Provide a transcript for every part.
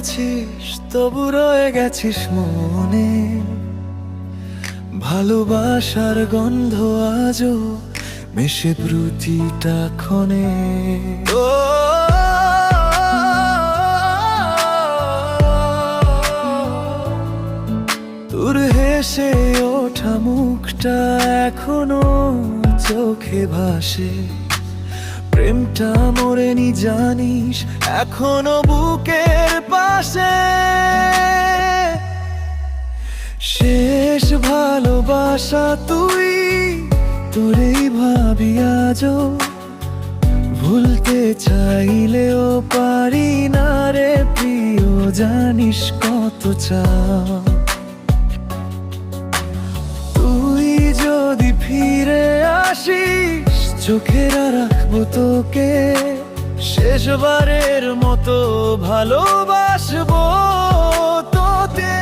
গেছিস তবু রয়ে গেছিস মনে, ভালোবাসার গন্ধ আজও মেশে প্রতিটা ক্ষণে। ও তোর হেসে ওঠা মুখটা এখনো চোখে ভাসে, প্রেমটা মরেনি জানিস এখনো বুকের পাশে। শেষ ভালোবাসা তুই, তোরেই ভাবি আজও, ভুলতে চাইলেও পারি না রে প্রিয়, জানিস কত চাও। তুই যদি ফিরে আসিস চোখেরা রাখবো তোকে, শেষবারের মতো ভালোবাসবো তোতে।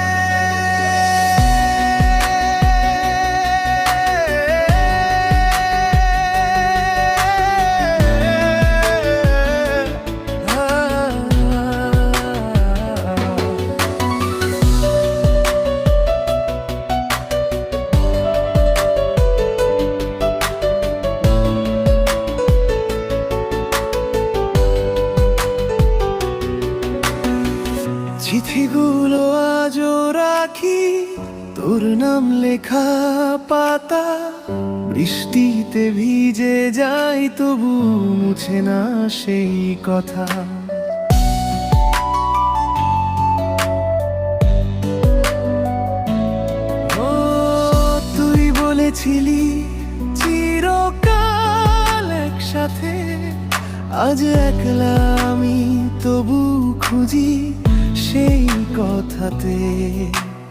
চিঠিগুলো আজও রাখি, তোর নাম লেখা পাতা, বৃষ্টিতে ভিজে যায় তবু মুছে না সেই কথা। ও তুই বলেছিলি চিরকাল একসাথে, আজ একলা আমি তবু খুঁজি সেই কথাতে।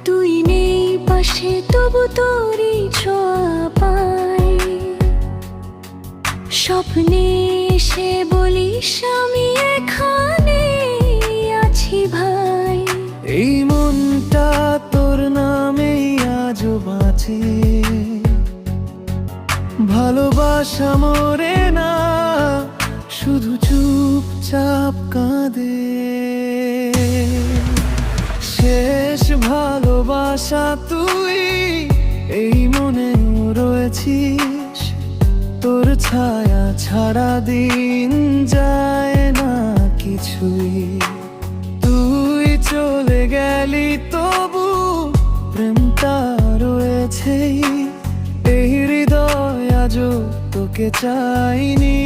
তুই নেই পাশে তবু তোরই ছোঁয়া পাই, স্বপ্নে এসে বলিস আমি এখানে আছি ভাই। এই মনটা তোর নামেই আজও বাঁচে, ভালোবাসা মরে না শুধু চুপচাপ কাঁদে। শেষ ভালোবাসা তুই, এই মনে রয়েছিস, তোর ছায়া ছাড়া দিন যায় না কিছুই। তুই চলে গেলি তবু প্রেমটা রয়েছে, এই হৃদয় আজও তোকে চাইনি